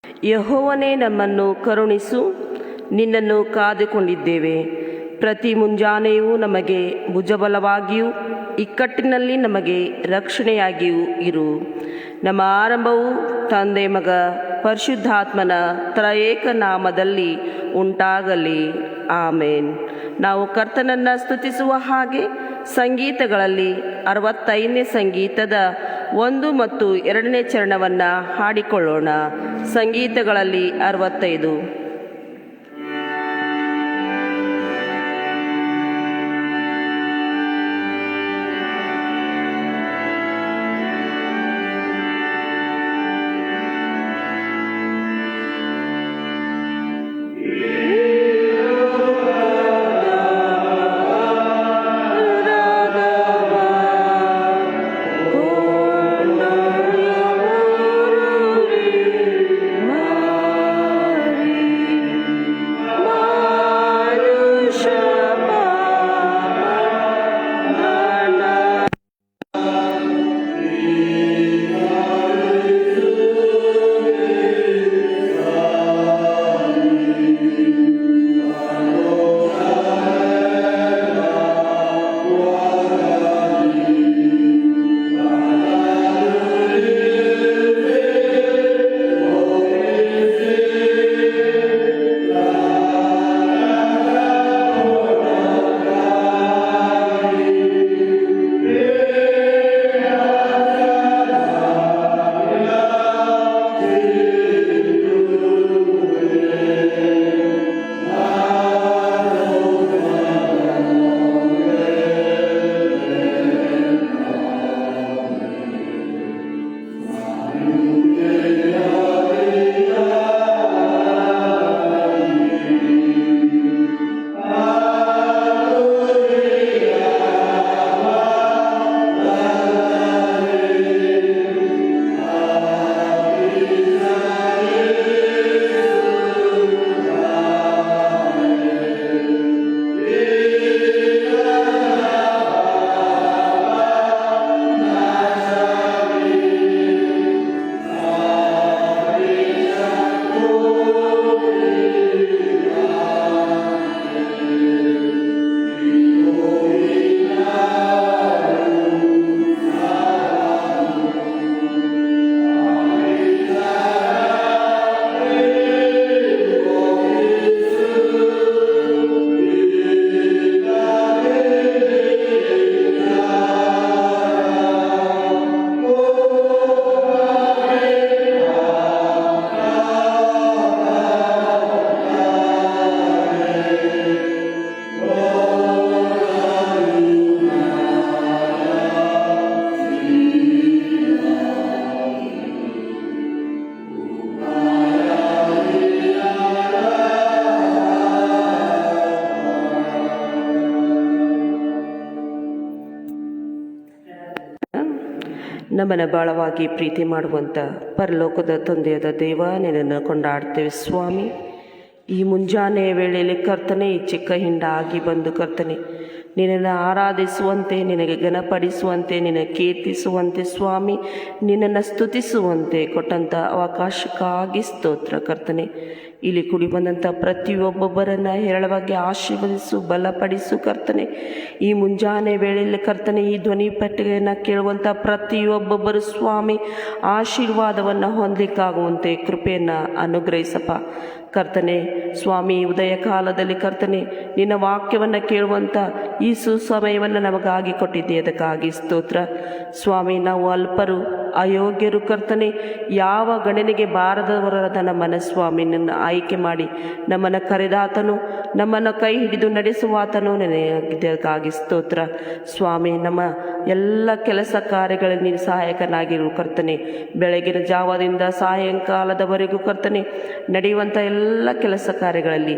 ಯೆಹೋವನೇ, ನಮ್ಮನ್ನು ಕರುಣಿಸು, ನಿನ್ನನ್ನು ಕಾದುಕೊಂಡಿದ್ದೇವೆ. ಪ್ರತಿ ಮುಂಜಾನೆಯೂ ನಮಗೆ ಭುಜಬಲವಾಗಿಯೂ ಇಕ್ಕಟ್ಟಿನಲ್ಲಿ ನಮಗೆ ರಕ್ಷಣೆಯಾಗಿಯೂ ಇರು. ನಮ್ಮ ಆರಂಭವು ತಂದೆ, ಮಗ, ಪರಿಶುದ್ಧಾತ್ಮನ ತ್ರಯೇಕ ನಾಮದಲ್ಲಿ ಉಂಟಾಗಲಿ. ಆಮೇನ್. ನಾವು ಕರ್ತನನ್ನು ಸ್ತುತಿಸುವ ಹಾಗೆ ಸಂಗೀತಗಳಲ್ಲಿ 65ನೇ ಸಂಗೀತದ 1 ಮತ್ತು 2ನೇ ಚರಣವನ್ನು ಹಾಡಿಕೊಳ್ಳೋಣ. ಸಂಗೀತಗಳಲ್ಲಿ 65. ನಮ್ಮನ್ನು ಬಹಳವಾಗಿ ಪ್ರೀತಿ ಮಾಡುವಂಥ ಪರಲೋಕದ ತಂದೆಯಾದ ದೇವ, ನಿನ್ನನ್ನು ಕೊಂಡಾಡ್ತೇವೆ ಸ್ವಾಮಿ. ಈ ಮುಂಜಾನೆಯ ವೇಳೆಯಲ್ಲಿ ಕರ್ತನೆ, ಈ ಚಿಕ್ಕ ಹಿಂಡ ಆಗಿ ಬಂದು ಕರ್ತನೆ, ನಿನ್ನನ್ನು ಆರಾಧಿಸುವಂತೆ, ನಿನಗೆ ಘನಪಡಿಸುವಂತೆ, ನಿನ್ನ ಕೀರ್ತಿಸುವಂತೆ ಸ್ವಾಮಿ, ನಿನ್ನನ್ನು ಸ್ತುತಿಸುವಂತೆ ಕೊಟ್ಟಂಥ ಅವಕಾಶಕ್ಕಾಗಿ ಸ್ತೋತ್ರ ಕರ್ತನೆ. ಇಲ್ಲಿ ಕೂಡಿ ಬಂದಂಥ ಪ್ರತಿಯೊಬ್ಬೊಬ್ಬರನ್ನು ಹೇರಳವಾಗಿ ಆಶೀರ್ವದಿಸು, ಬಲಪಡಿಸು ಕರ್ತನೆ. ಈ ಮುಂಜಾನೆ ವೇಳೆಯಲ್ಲಿ ಕರ್ತನೆ, ಈ ಧ್ವನಿ ಪೆಟ್ಟಿಗೆಯನ್ನು ಕೇಳುವಂಥ ಪ್ರತಿಯೊಬ್ಬೊಬ್ಬರು ಸ್ವಾಮಿ ಆಶೀರ್ವಾದವನ್ನು ಹೊಂದಲಿಕ್ಕಾಗುವಂತೆ ಕೃಪೆಯನ್ನು ಅನುಗ್ರಹಿಸಪ್ಪ ಕರ್ತನೆ. ಸ್ವಾಮಿ, ಉದಯ ಕಾಲದಲ್ಲಿ ಕರ್ತನೆ ನಿನ್ನ ವಾಕ್ಯವನ್ನು ಕೇಳುವಂಥ ಈ ಸುಸಮಯವನ್ನು ನಮಗಾಗಿ ಕೊಟ್ಟಿದ್ದೆ, ಅದಕ್ಕಾಗಿ ಸ್ತೋತ್ರ ಸ್ವಾಮಿ. ನಾವು ಅಲ್ಪರು, ಅಯೋಗ್ಯರು ಕರ್ತನೆ, ಯಾವ ಗಣನೆಗೆ ಬಾರದವರಾದ ನಮ್ಮನ್ನು ಸ್ವಾಮಿ ನಿನ್ನ ಆಯ್ಕೆ ಮಾಡಿ ನಮ್ಮನ್ನು ಕರೆದಾತನು, ನಮ್ಮನ್ನು ಕೈ ಹಿಡಿದು ನಡೆಸುವಾತನು ನನಗಾಗಿ ಸ್ತೋತ್ರ ಸ್ವಾಮಿ. ನಮ್ಮ ಎಲ್ಲ ಕೆಲಸ ಕಾರ್ಯಗಳಲ್ಲಿ ನೀನು ಸಹಾಯಕನಾಗಿರು ಕರ್ತನೆ. ಬೆಳಗಿನ ಜಾವದಿಂದ ಸಾಯಂಕಾಲದವರೆಗೂ ಕರ್ತನೆ ನಡೆಯುವಂಥ ಎಲ್ಲ ಕೆಲಸ ಕಾರ್ಯಗಳಲ್ಲಿ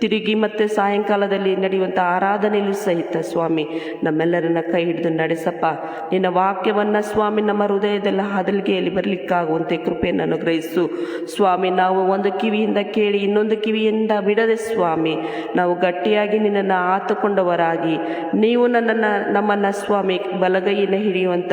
ತಿರುಗಿ ಮತ್ತೆ ಸಾಯಂಕಾಲದಲ್ಲಿ ನಡೆಯುವಂಥ ಆರಾಧನೆಯಲ್ಲೂ ಸಹಿತ ಸ್ವಾಮಿ ನಮ್ಮೆಲ್ಲರನ್ನ ಕೈ ಹಿಡಿದು ನಡೆಸಪ್ಪ. ನಿನ್ನ ವಾಕ್ಯವನ್ನು ಸ್ವಾಮಿ ನಮ್ಮ ಹೃದಯದೆಲ್ಲ ಹದಲಿಗೆಯಲ್ಲಿ ಬರಲಿಕ್ಕಾಗುವಂತೆ ಕೃಪೆಯನ್ನು ಅನುಗ್ರಹಿಸು ಸ್ವಾಮಿ. ನಾವು ಒಂದು ಕಿವಿಯಿಂದ ಕೇಳಿ ಇನ್ನೊಂದು ಕಿವಿಯಿಂದ ಬಿಡದೆ ಸ್ವಾಮಿ ನಾವು ಗಟ್ಟಿಯಾಗಿ ನಿನ್ನನ್ನು ಆತುಕೊಂಡವರಾಗಿ ನೀವು ನಮ್ಮನ್ನು ಸ್ವಾಮಿ ಬಲಗೈಯನ್ನು ಹಿಡಿಯುವಂಥ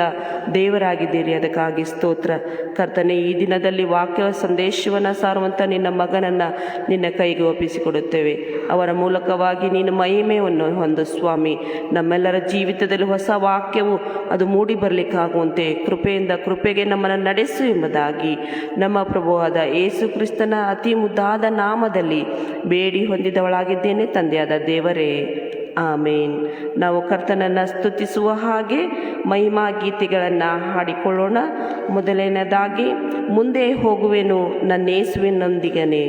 ದೇವರಾಗಿದ್ದೀರಿ. ಅದಕ್ಕಾಗಿ ಸ್ತೋತ್ರ ಕರ್ತನೆ. ಈ ದಿನದಲ್ಲಿ ವಾಕ್ಯ ಸಂದೇಶವನ್ನು ಸಾರುವಂಥ ನಿನ್ನ ಮಗನನ್ನು ನಿನ್ನ ಕೈಗೆ ಒಪ್ಪಿಸಿಕೊಡುತ್ತೇವೆ. ಅವರ ಮೂಲಕವಾಗಿ ನೀನು ಮಹಿಮೆಯನ್ನು ಹೊಂದು ಸ್ವಾಮಿ. ನಮ್ಮೆಲ್ಲರ ಜೀವಿತದಲ್ಲಿ ಹೊಸ ವಾಕ್ಯವು ಅದು ಮೂಡಿ ಬರಲಿಕ್ಕಾಗುವಂತೆ ಕೃಪೆಯಿಂದ ಕೃಪೆಗೆ ನಮ್ಮನ್ನು ನಡೆಸು ಎಂಬುದಾಗಿ ನಮ್ಮ ಪ್ರಭುವಾದ ಯೇಸು ಕ್ರಿಸ್ತನ ಅತಿ ಮುದ್ದಾದ ನಾಮದಲ್ಲಿ ಬೇಡಿ ಹೊಂದಿದವಳಾಗಿದ್ದೇನೆ ತಂದೆಯಾದ ದೇವರೇ, ಆಮೇನ್. ನಾವು ಕರ್ತನನ್ನು ಸ್ತುತಿಸುವ ಹಾಗೆ ಮಹಿಮಾ ಗೀತೆಗಳನ್ನು ಹಾಡಿಕೊಳ್ಳೋಣ. ಮೊದಲನೇದಾಗಿ ಮುಂದೆ ಹೋಗುವೆನು ನನ್ನ ಯೇಸುವಿನೊಂದಿಗನೇ.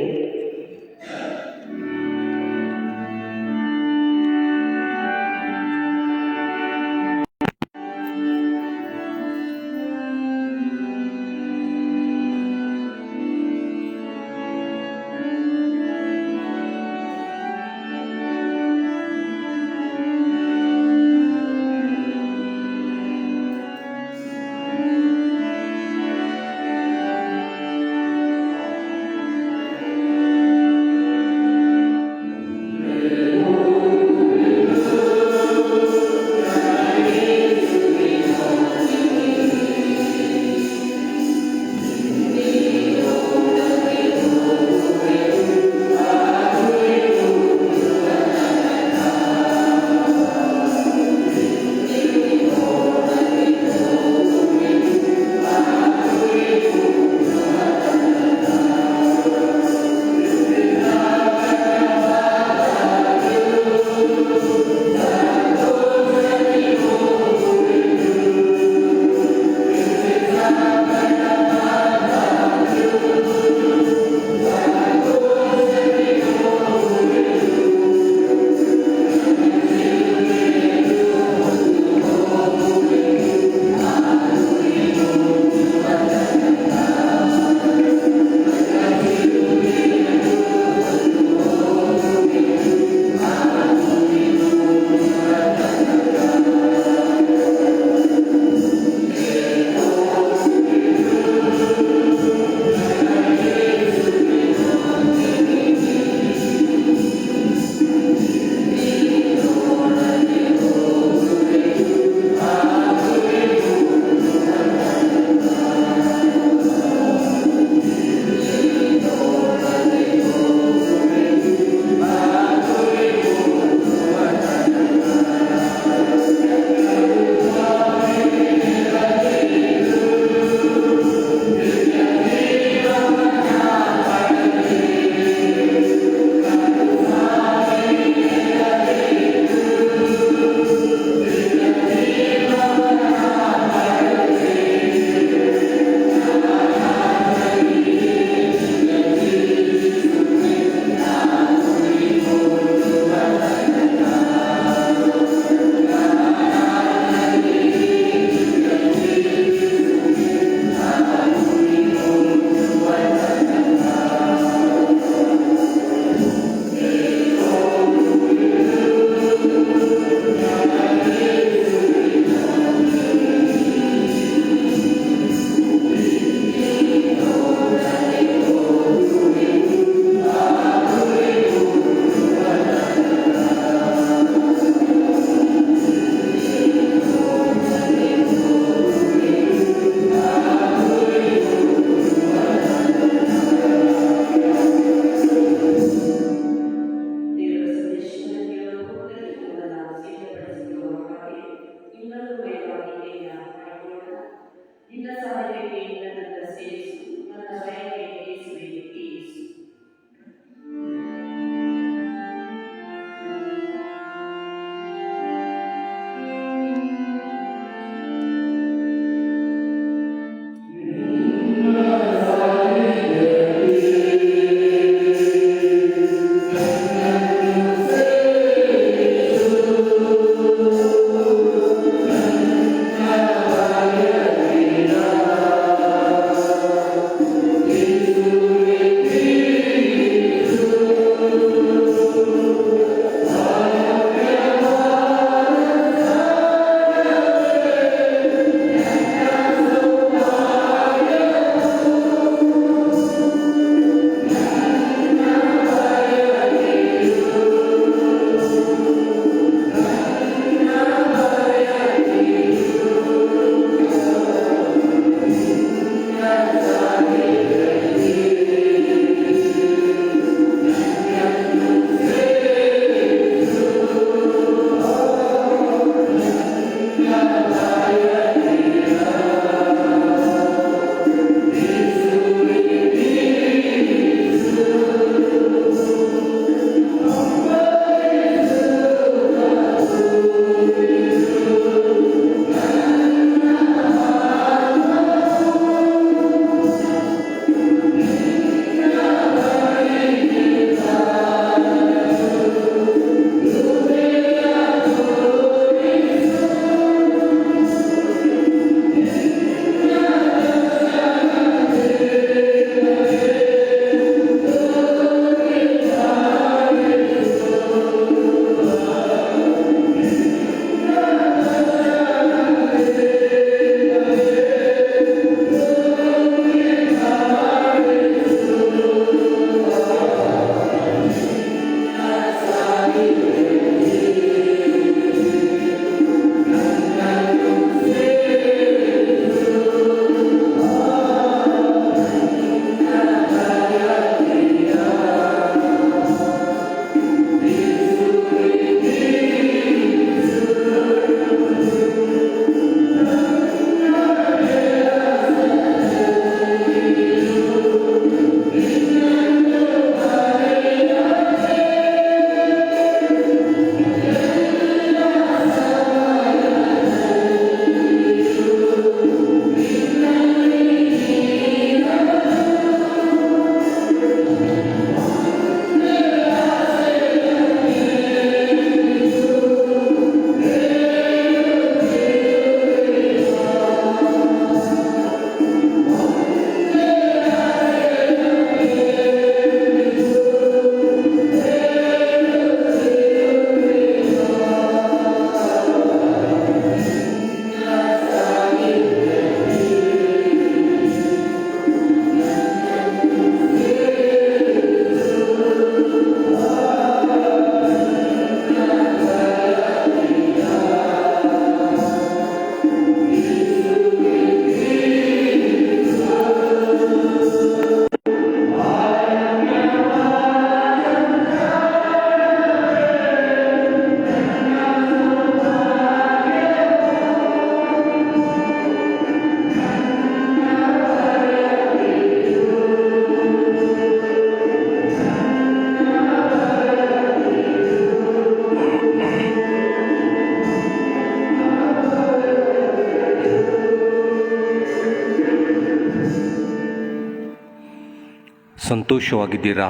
ಸಂತೋಷವಾಗಿದ್ದೀರಾ?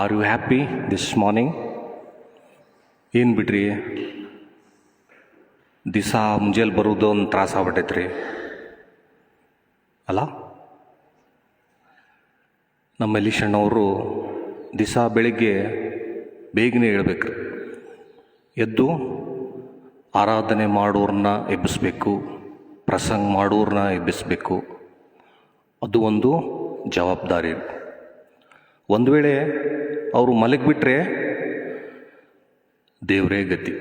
Are you happy this morning? ಏನು ಬಿಡ್ರಿ, ದಿವಸ ಮುಂಜಾನೆ ಬರೋದು ಒಂದು ತ್ರಾಸ ಆಗ್ಬಿಟ್ಟೈತ್ರಿ ಅಲ್ಲ? ನಮ್ಮ ಎಲಿಶಣ್ಣವರು ದಿವಸ ಬೆಳಿಗ್ಗೆ ಬೇಗನೆ ಹೇಳ್ಬೇಕು, ಎದ್ದು ಆರಾಧನೆ ಮಾಡೋರನ್ನ ಎಬ್ಬಿಸ್ಬೇಕು, ಪ್ರಸಂಗ ಮಾಡೋರನ್ನ ಎಬ್ಬಿಸ್ಬೇಕು. ಅದು ಒಂದು ಜವಾಬ್ದಾರಿ. ಒಂದು ವೇಳೆ ಅವರು ಮಲಗಿಬಿಟ್ರೆ ದೇವರೇ ಗತಿ.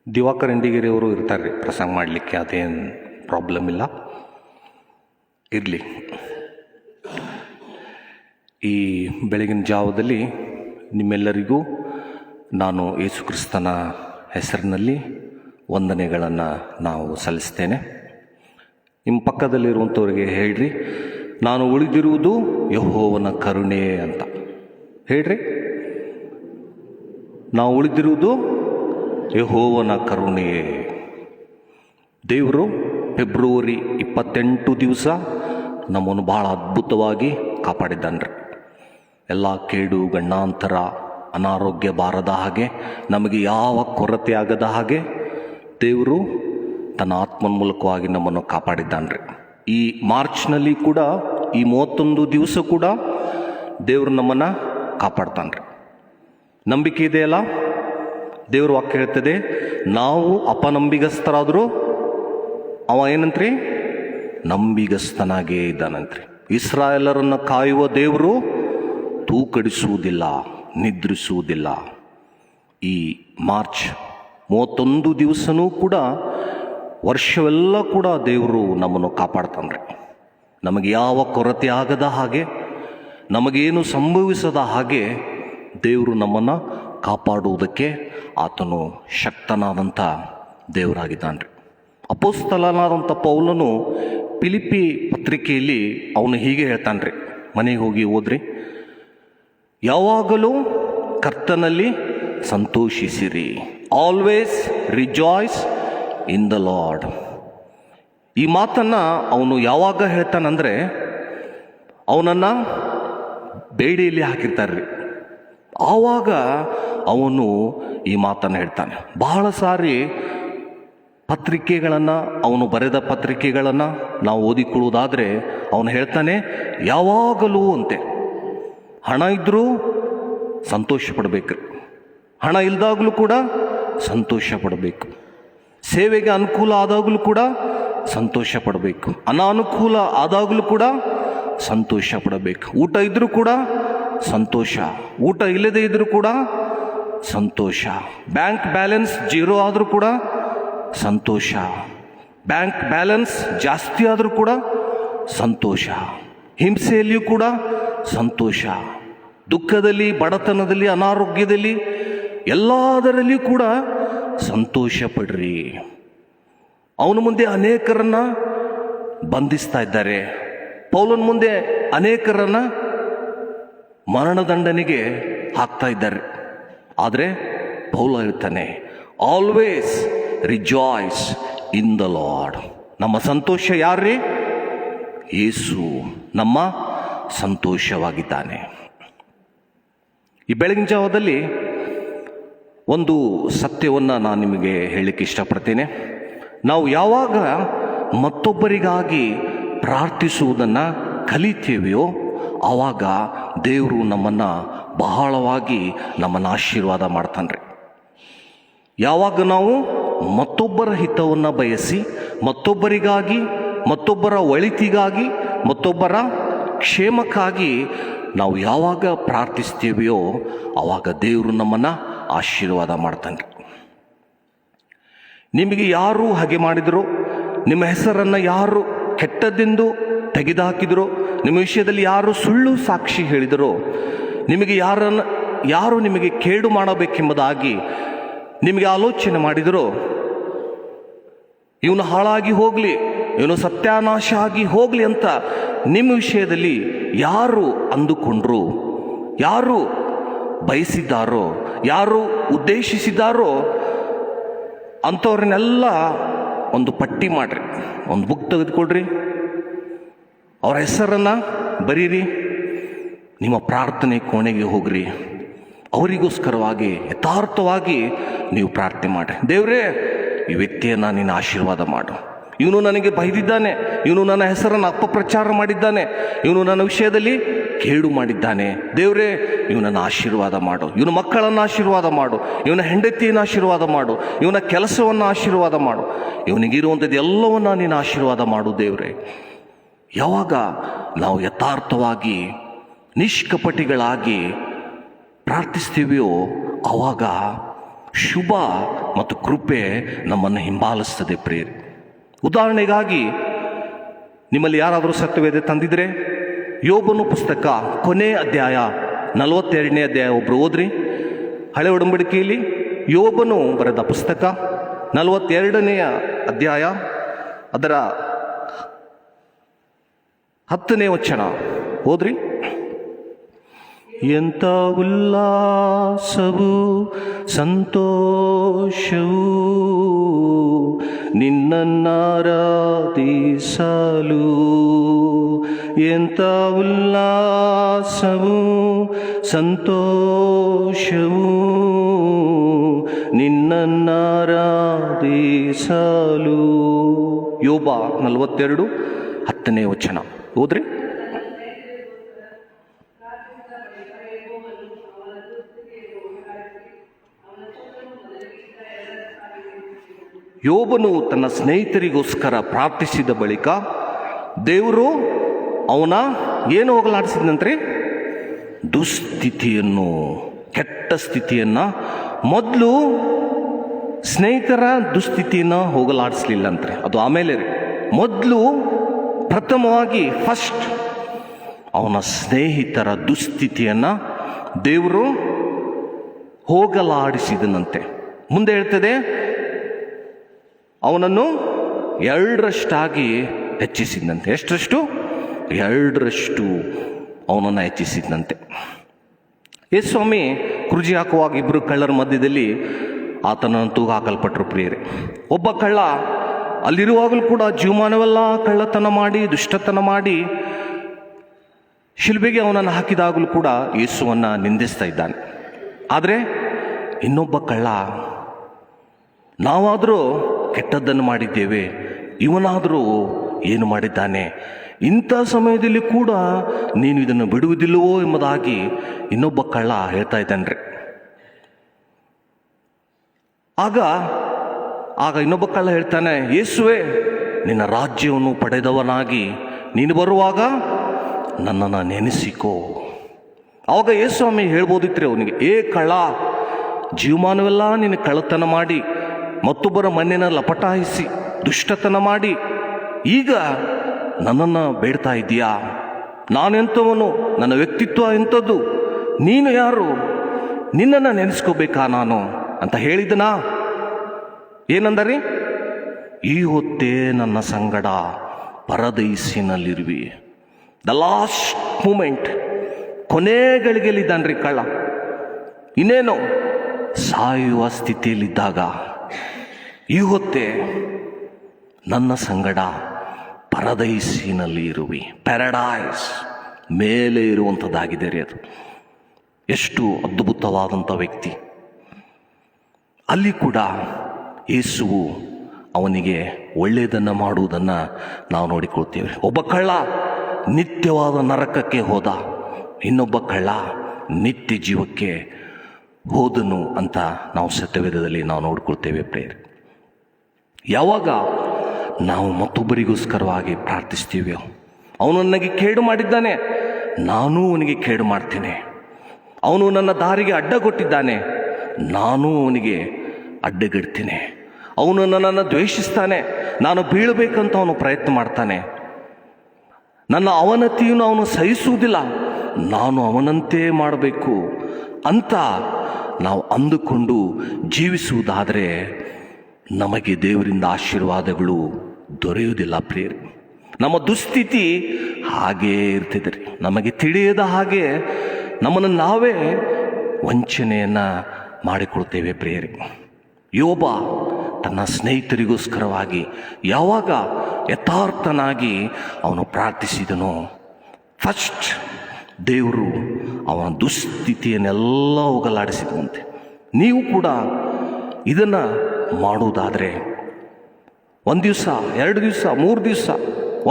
ದಿವಾಕರ್ ಇಂಡಿಗೇರಿ ಅವರು ಇರ್ತಾರೆ ರೀ ಪ್ರಸಂಗ ಮಾಡಲಿಕ್ಕೆ, ಅದೇನು ಪ್ರಾಬ್ಲಮ್ ಇಲ್ಲ, ಇರಲಿ. ಈ ಬೆಳಗಿನ ಜಾವದಲ್ಲಿ ನಿಮ್ಮೆಲ್ಲರಿಗೂ ನಾನು ಯೇಸು ಕ್ರಿಸ್ತನ ಹೆಸರಿನಲ್ಲಿ ವಂದನೆಗಳನ್ನು ನಾವು ಸಲ್ಲಿಸ್ತೇನೆ. ನಿಮ್ಮ ಪಕ್ಕದಲ್ಲಿರುವಂಥವ್ರಿಗೆ ಹೇಳ್ರಿ, ನಾನು ಉಳಿದಿರುವುದು ಯೆಹೋವನ ಕರುಣೆ ಅಂತ ಹೇಳ್ರಿ. ನಾವು ಉಳಿದಿರುವುದು ಯೆಹೋವನ ಕರುಣೆ. ದೇವರು ಫೆಬ್ರವರಿ 28 ದಿವಸ ನಮ್ಮನ್ನು ಭಾಳ ಅದ್ಭುತವಾಗಿ ಕಾಪಾಡಿದ್ದಾನ್ರಿ. ಎಲ್ಲ ಕೇಡು ಗಂಡಾಂತರ ಅನಾರೋಗ್ಯ ಬಾರದ ಹಾಗೆ, ನಮಗೆ ಯಾವ ಕೊರತೆ ಆಗದ ಹಾಗೆ ದೇವರು ತನ್ನ ಆತ್ಮನ ಮೂಲಕವಾಗಿ ನಮ್ಮನ್ನು ಕಾಪಾಡಿದ್ದಾನ್ರಿ. ಈ ಮಾರ್ಚ್ನಲ್ಲಿ ಕೂಡ ಈ 31 ದಿವಸ ಕೂಡ ದೇವರು ನಮ್ಮನ್ನು ಕಾಪಾಡ್ತಾನ್ರಿ. ನಂಬಿಕೆ ಇದೆಯಲ್ಲ? ದೇವ್ರ ವಾಕ್ಯ ಹೇಳ್ತದೆ, ನಾವು ಅಪನಂಬಿಗಸ್ತರಾದರೂ ಅವ ಏನಂತ್ರಿ, ನಂಬಿಗಸ್ತನಾಗೇ ಇದ್ದಾನಂತ್ರಿ. ಇಸ್ರಾಯೇಲರನ್ನು ಕಾಯುವ ದೇವರು ತೂಕಡಿಸುವುದಿಲ್ಲ, ನಿದ್ರಿಸುವುದಿಲ್ಲ. ಈ ಮಾರ್ಚ್ 31 ದಿವಸನೂ ಕೂಡ, ವರ್ಷವೆಲ್ಲ ಕೂಡ ದೇವರು ನಮ್ಮನ್ನು ಕಾಪಾಡ್ತಾನ್ರಿ. ನಮಗೆ ಯಾವ ಕೊರತೆ ಆಗದ ಹಾಗೆ, ನಮಗೇನು ಸಂಭವಿಸದ ಹಾಗೆ ದೇವರು ನಮ್ಮನ್ನು ಕಾಪಾಡುವುದಕ್ಕೆ ಆತನು ಶಕ್ತನಾದಂಥ ದೇವರಾಗಿದ್ದಾನ್ರಿ. ಅಪೊಸ್ತಲನಾದಂಥ ಪೌಲನು ಫಿಲಿಪ್ಪಿ ಪತ್ರಿಕೆಯಲ್ಲಿ ಅವನು ಹೀಗೆ ಹೇಳ್ತಾನ್ರಿ, ಮನೆಗೆ ಹೋಗಿ ಓದ್ರಿ. ಯಾವಾಗಲೂ ಕರ್ತನಲ್ಲಿ ಸಂತೋಷಿಸಿರಿ, always rejoice in the Lord. ಈ ಮಾತನ್ನು ಅವನು ಯಾವಾಗ ಹೇಳ್ತಾನಂದರೆ, ಅವನನ್ನು ಬೇಡಿಯಲ್ಲಿ ಹಾಕಿರ್ತಾರ್ರಿ, ಆವಾಗ ಅವನು ಈ ಮಾತನ್ನು ಹೇಳ್ತಾನೆ. ಬಹಳ ಸಾರಿ ಪತ್ರಿಕೆಗಳನ್ನು, ಅವನು ಬರೆದ ಪತ್ರಿಕೆಗಳನ್ನು ನಾವು ಓದಿಕೊಳ್ಳುವುದಾದರೆ ಅವನು ಹೇಳ್ತಾನೆ, ಯಾವಾಗಲೂ ಅಂತೆ. ಹಣ ಇದ್ದರೂ ಸಂತೋಷ ಪಡಬೇಕು, ಹಣ ಇಲ್ದಾಗಲೂ ಕೂಡ ಸಂತೋಷ ಪಡಬೇಕು, ಸೇವೆಗೆ ಅನುಕೂಲ ಆದಾಗಲೂ ಕೂಡ ಸಂತೋಷ ಪಡಬೇಕು, ಅನಾನುಕೂಲ ಆದಾಗಲೂ ಕೂಡ ಸಂತೋಷ ಪಡಬೇಕು. ಊಟ ಇದ್ದರೂ ಕೂಡ ಸಂತೋಷ, ಊಟ ಇಲ್ಲದೆ ಇದ್ದರೂ ಕೂಡ ಸಂತೋಷ, ಬ್ಯಾಂಕ್ ಬ್ಯಾಲೆನ್ಸ್ 0 ಆದರೂ ಕೂಡ ಸಂತೋಷ, ಬ್ಯಾಂಕ್ ಬ್ಯಾಲೆನ್ಸ್ ಜಾಸ್ತಿ ಆದರೂ ಕೂಡ ಸಂತೋಷ, ಹಿಂಸೆಯಲ್ಲಿಯೂ ಕೂಡ ಸಂತೋಷ, ದುಃಖದಲ್ಲಿ, ಬಡತನದಲ್ಲಿ, ಅನಾರೋಗ್ಯದಲ್ಲಿ, ಎಲ್ಲದರಲ್ಲಿಯೂ ಕೂಡ ಸಂತೋಷ ಪಡ್ರಿ. ಅವನ ಮುಂದೆ ಅನೇಕರನ್ನ ಬಂಧಿಸ್ತಾ ಇದ್ದಾರೆ, ಪೌಲನ ಮುಂದೆ ಅನೇಕರನ್ನ ಮರಣದಂಡನೆಗೆ ಹಾಕ್ತಾ ಇದ್ದಾರೆ. ಆದರೆ ಪೌಲ ಹೇಳ್ತಾನೆ, always rejoice in the lord. ನಮ್ಮ ಸಂತೋಷ ಯಾರ್ರೀ? ಯೇಸು ನಮ್ಮ ಸಂತೋಷವಾಗಿದ್ದಾನೆ. ಈ ಬೆಳಗಿನ ಜಾವದಲ್ಲಿ ಒಂದು ಸತ್ಯವನ್ನು ನಾನು ನಿಮಗೆ ಹೇಳಲಿಕ್ಕೆ ಇಷ್ಟಪಡ್ತೇನೆ. ನಾವು ಯಾವಾಗ ಮತ್ತೊಬ್ಬರಿಗಾಗಿ ಪ್ರಾರ್ಥಿಸುವುದನ್ನು ಕಲಿತೇವೆಯೋ ಆವಾಗ ದೇವರು ನಮ್ಮನ್ನು ಬಹಳವಾಗಿ ನಮ್ಮನ್ನು ಆಶೀರ್ವಾದ ಮಾಡ್ತಾನ್ರಿ. ಯಾವಾಗ ನಾವು ಮತ್ತೊಬ್ಬರ ಹಿತವನ್ನು ಬಯಸಿ, ಮತ್ತೊಬ್ಬರಿಗಾಗಿ, ಮತ್ತೊಬ್ಬರ ಒಳಿತಿಗಾಗಿ, ಮತ್ತೊಬ್ಬರ ಕ್ಷೇಮಕ್ಕಾಗಿ ನಾವು ಯಾವಾಗ ಪ್ರಾರ್ಥಿಸ್ತೇವೆಯೋ ಆವಾಗ ದೇವರು ನಮ್ಮನ್ನು ಆಶೀರ್ವಾದ ಮಾಡ್ತಾನ್ರಿ. ನಿಮಗೆ ಯಾರು ಹಾಗೆ ಮಾಡಿದರೋ, ನಿಮ್ಮ ಹೆಸರನ್ನು ಯಾರು ಕೆಟ್ಟದ್ದೆಂದು ತೆಗೆದುಹಾಕಿದರೋ, ನಿಮ್ಮ ವಿಷಯದಲ್ಲಿ ಯಾರು ಸುಳ್ಳು ಸಾಕ್ಷಿ ಹೇಳಿದರೋ, ನಿಮಗೆ ಯಾರು ನಿಮಗೆ ಕೇಡು ಮಾಡಬೇಕೆಂಬುದಾಗಿ ನಿಮಗೆ ಆಲೋಚನೆ ಮಾಡಿದರೋ, ಇವನು ಹಾಳಾಗಿ ಹೋಗಲಿ, ಇವನು ಸತ್ಯಾನಾಶ ಆಗಿ ಹೋಗಲಿ ಅಂತ ನಿಮ್ಮ ವಿಷಯದಲ್ಲಿ ಯಾರು ಅಂದುಕೊಂಡ್ರು, ಯಾರು ಬಯಸಿದ್ದಾರೋ, ಯಾರು ಉದ್ದೇಶಿಸಿದ್ದಾರೋ ಅಂಥವ್ರನ್ನೆಲ್ಲ ಒಂದು ಪಟ್ಟಿ ಮಾಡಿರಿ, ಒಂದು ಬುಕ್ ತೆಗೆದುಕೊಳ್ರಿ, ಅವರ ಹೆಸರನ್ನು ಬರೀರಿ, ನಿಮ್ಮ ಪ್ರಾರ್ಥನೆ ಕೋಣೆಗೆ ಹೋಗ್ರಿ, ಅವರಿಗೋಸ್ಕರವಾಗಿ ಯಥಾರ್ಥವಾಗಿ ನೀವು ಪ್ರಾರ್ಥನೆ ಮಾಡಿ. ದೇವರೇ, ಈ ವ್ಯಕ್ತಿಯನ್ನು ನೀನು ಆಶೀರ್ವಾದ ಮಾಡು. ಇವನು ನನಗೆ ಬೈದಿದ್ದಾನೆ, ಇವನು ನನ್ನ ಹೆಸರನ್ನು ಅಪಪ್ರಚಾರ ಮಾಡಿದ್ದಾನೆ, ಇವನು ನನ್ನ ವಿಷಯದಲ್ಲಿ ಕೇಡು ಮಾಡಿದ್ದಾನೆ. ದೇವರೇ, ಇವನನ್ನು ಆಶೀರ್ವಾದ ಮಾಡು, ಇವನ ಮಕ್ಕಳನ್ನು ಆಶೀರ್ವಾದ ಮಾಡು, ಇವನ ಹೆಂಡತಿಯನ್ನು ಆಶೀರ್ವಾದ ಮಾಡು, ಇವನ ಕೆಲಸವನ್ನು ಆಶೀರ್ವಾದ ಮಾಡು, ಇವನಿಗಿರುವಂಥದ್ದು ಎಲ್ಲವನ್ನ ನೀನು ಆಶೀರ್ವಾದ ಮಾಡು. ದೇವರೇ, ಯಾವಾಗ ನಾವು ಯಥಾರ್ಥವಾಗಿ ನಿಷ್ಕಪಟಿಗಳಾಗಿ ಪ್ರಾರ್ಥಿಸ್ತೀವಿಯೋ ಆವಾಗ ಶುಭ ಮತ್ತು ಕೃಪೆ ನಮ್ಮನ್ನು ಹಿಂಬಾಲಿಸ್ತದೆ ಪ್ರಿಯರೇ. ಉದಾಹರಣೆಗಾಗಿ ನಿಮ್ಮಲ್ಲಿ ಯಾರಾದರೂ ಸತ್ಯವೇದ ತಂದಿದ್ರೆ ಯೋಬನ ಪುಸ್ತಕ ಕೊನೆ ಅಧ್ಯಾಯ 42ನೇ ಅಧ್ಯಾಯ ಒಬ್ಬರು ಓದ್ರಿ. ಹಳೆ ಒಡಂಬಡಿಕೆಯಲ್ಲಿ ಯೋಬನು ಬರೆದ ಪುಸ್ತಕ 42ನೆಯ ಅಧ್ಯಾಯ ಅದರ 10ನೇ ವಚನ ಓದ್ರಿ. ಎಂಥ ಉಲ್ಲಾಸವು ಸಂತೋಷವು ನಿನ್ನನ್ನಾರಾಧಿಸಲು, ಎಂಥ ಉಲ್ಲಾಸವು ಸಂತೋಷವು ನಿನ್ನನ್ನಾರಾಧಿಸಲು. ಯೋಬ 42 10ನೇ ವಚನ ಓದ್ರಿ. ಯೋಬನು ತನ್ನ ಸ್ನೇಹಿತರಿಗೋಸ್ಕರ ಪ್ರಾರ್ಥಿಸಿದ ಬಳಿಕ ದೇವರು ಅವನ ಏನು ಹೋಗಲಾಡಿಸಿದಂತ್ರಿ? ದುಸ್ಥಿತಿಯನ್ನು, ಕೆಟ್ಟ ಸ್ಥಿತಿಯನ್ನು. ಮೊದಲು ಸ್ನೇಹಿತರ ದುಸ್ಥಿತಿಯನ್ನು ಹೋಗಲಾಡಿಸ್ಲಿಲ್ಲಂತ್ರಿ, ಅದು ಆಮೇಲೆ ರೀ. ಮೊದಲು ಪ್ರಥಮವಾಗಿ ಫಸ್ಟ್ ಅವನ ಸ್ನೇಹಿತರ ದುಸ್ಥಿತಿಯನ್ನು ದೇವರು ಹೋಗಲಾಡಿಸಿದನಂತೆ. ಮುಂದೆ ಹೇಳ್ತದೆ, ಅವನನ್ನು 2ರಷ್ಟಾಗಿ ಹೆಚ್ಚಿಸಿದಂತೆ. ಎಷ್ಟರಷ್ಟು? 2ರಷ್ಟು ಅವನನ್ನು ಹೆಚ್ಚಿಸಿದಂತೆ. ಯೇಸುಸ್ವಾಮಿ ಕುರ್ಜಿ ಹಾಕುವಾಗ ಇಬ್ಬರು ಕಳ್ಳರ ಮಧ್ಯದಲ್ಲಿ ಆತನನ್ನು ತೂಗ ಹಾಕಲ್ಪಟ್ಟರು ಪ್ರಿಯರೇ. ಒಬ್ಬ ಕಳ್ಳ ಅಲ್ಲಿರುವಾಗಲೂ ಕೂಡ ಜೀವಮಾನವೆಲ್ಲ ಕಳ್ಳತನ ಮಾಡಿ ದುಷ್ಟತನ ಮಾಡಿ ಶಿಲ್ಬೆಗೆ ಅವನನ್ನು ಹಾಕಿದಾಗಲೂ ಕೂಡ ಯೇಸುವನ್ನು ನಿಂದಿಸ್ತಾ ಇದ್ದಾನೆ. ಆದರೆ ಇನ್ನೊಬ್ಬ ಕಳ್ಳ, ನಾವಾದರೂ ಕೆಟ್ಟದ್ದನ್ನು ಮಾಡಿದ್ದೇವೆ, ಇವನಾದರೂ ಏನು ಮಾಡಿದ್ದಾನೆ, ಇಂಥ ಸಮಯದಲ್ಲಿ ಕೂಡ ನೀನು ಇದನ್ನು ಬಿಡುವುದಿಲ್ಲವೋ ಎಂಬುದಾಗಿ ಇನ್ನೊಬ್ಬ ಕಳ್ಳ ಹೇಳ್ತಾ ಇದ್ದಾನ್ರಿ. ಆಗ ಇನ್ನೊಬ್ಬ ಕಳ್ಳ ಹೇಳ್ತಾನೆ, ಯೇಸುವೆ, ನಿನ್ನ ರಾಜ್ಯವನ್ನು ಪಡೆದವನಾಗಿ ನೀನು ಬರುವಾಗ ನನ್ನನ್ನು ನೆನೆಸಿಕೋ. ಆವಾಗ ಯೇಸುಸ್ವಾಮಿ ಹೇಳ್ಬೋದಿತ್ರಿ ಅವನಿಗೆ, ಏ ಕಳ್ಳ, ಜೀವಮಾನವೆಲ್ಲ ನೀನು ಕಳ್ಳತನ ಮಾಡಿ ಮತ್ತೊಬ್ಬರ ಮನೆಯನ್ನು ಲಪಟಾಯಿಸಿ ದುಷ್ಟತನ ಮಾಡಿ ಈಗ ನನ್ನನ್ನು ಬೇಡ್ತಾ ಇದ್ದೀಯಾ? ನಾನೆಂಥವನು? ನನ್ನ ವ್ಯಕ್ತಿತ್ವ ಎಂಥದ್ದು? ನೀನು ಯಾರು? ನಿನ್ನನ್ನು ನೆನೆಸ್ಕೋಬೇಕಾ ನಾನು ಅಂತ ಹೇಳಿದನಾ? ಏನಂದರಿ? ಈ ಹೊತ್ತೇ ನನ್ನ ಸಂಗಡ ಪರದೈಸಿನಲ್ಲಿರುವಿ. ದ ಲಾಸ್ಟ್ ಮೂಮೆಂಟ್, ಕೊನೆ ಗಳಿಗೆಯಲ್ಲಿದ್ದಾನ್ರಿ ಕಳ್ಳ. ಇನ್ನೇನು ಸಾಯುವ ಸ್ಥಿತಿಯಲ್ಲಿದ್ದಾಗ ಈ ಹೊತ್ತೇ ನನ್ನ ಸಂಗಡ ಪರದೈಸಿನಲ್ಲಿ ಇರುವಿ. ಪ್ಯಾರಡೈಸ್ ಮೇಲೆ ಇರುವಂಥದ್ದಾಗಿದೆ ರೀ ಅದು. ಎಷ್ಟು ಅದ್ಭುತವಾದಂಥ ವ್ಯಕ್ತಿ. ಅಲ್ಲಿ ಕೂಡ ಯೇಸುವು ಅವನಿಗೆ ಒಳ್ಳೆಯದನ್ನು ಮಾಡುವುದನ್ನು ನಾವು ನೋಡಿಕೊಳ್ತೇವೆ. ಒಬ್ಬ ಕಳ್ಳ ನಿತ್ಯವಾದ ನರಕಕ್ಕೆ ಹೋದ, ಇನ್ನೊಬ್ಬ ಕಳ್ಳ ನಿತ್ಯ ಜೀವಕ್ಕೆ ಹೋದನು ಅಂತ ನಾವು ಸತ್ಯವೇದದಲ್ಲಿ ನಾವು ನೋಡ್ಕೊಳ್ತೇವೆ ಪ್ರೇರೆ. ಯಾವಾಗ ನಾವು ಮತ್ತೊಬ್ಬರಿಗೋಸ್ಕರವಾಗಿ ಪ್ರಾರ್ಥಿಸ್ತೀವಿ, ಅವನು ನನಗೆ ಕೇಡು ಮಾಡಿದ್ದಾನೆ, ನಾನೂ ಅವನಿಗೆ ಕೇಡು ಮಾಡ್ತೇನೆ, ಅವನು ನನ್ನ ದಾರಿಗೆ ಅಡ್ಡಗೊಟ್ಟಿದ್ದಾನೆ, ನಾನೂ ಅವನಿಗೆ ಅಡ್ಡಗಡ್ತೇನೆ, ಅವನು ನನ್ನನ್ನು ದ್ವೇಷಿಸ್ತಾನೆ, ನಾನು ಬೀಳಬೇಕಂತ ಅವನು ಪ್ರಯತ್ನ ಮಾಡ್ತಾನೆ, ನನ್ನ ಅವನತಿಯನ್ನು ಅವನು ಸಹಿಸುವುದಿಲ್ಲ, ನಾನು ಅವನಂತೆ ಮಾಡಬೇಕು ಅಂತ ನಾವು ಅಂದುಕೊಂಡು ಜೀವಿಸುವುದಾದರೆ ನಮಗೆ ದೇವರಿಂದ ಆಶೀರ್ವಾದಗಳು ದೊರೆಯುವುದಿಲ್ಲ ಪ್ರಿಯರೇ. ನಮ್ಮ ದುಸ್ಥಿತಿ ಹಾಗೇ ಇರ್ತಿದೆ ರೀ. ನಮಗೆ ತಿಳಿಯದ ಹಾಗೆ ನಮ್ಮನ್ನು ನಾವೇ ವಂಚನೆಯನ್ನು ಮಾಡಿಕೊಳ್ತೇವೆ ಪ್ರಿಯರೇ. ಯೋಬ ತನ್ನ ಸ್ನೇಹಿತರಿಗೋಸ್ಕರವಾಗಿ ಯಾವಾಗ ಯಥಾರ್ಥನಾಗಿ ಅವನು ಪ್ರಾರ್ಥಿಸಿದನೋ, ಫಸ್ಟ್ ದೇವರು ಅವನ ದುಸ್ಥಿತಿಯನ್ನೆಲ್ಲ ಹೋಗಲಾಡಿಸಿದಂತೆ. ನೀವು ಕೂಡ ಇದನ್ನು ಮಾಡುವುದಾದರೆ 1 ದಿವಸ, 2 ದಿವಸ, 3 ದಿವಸ,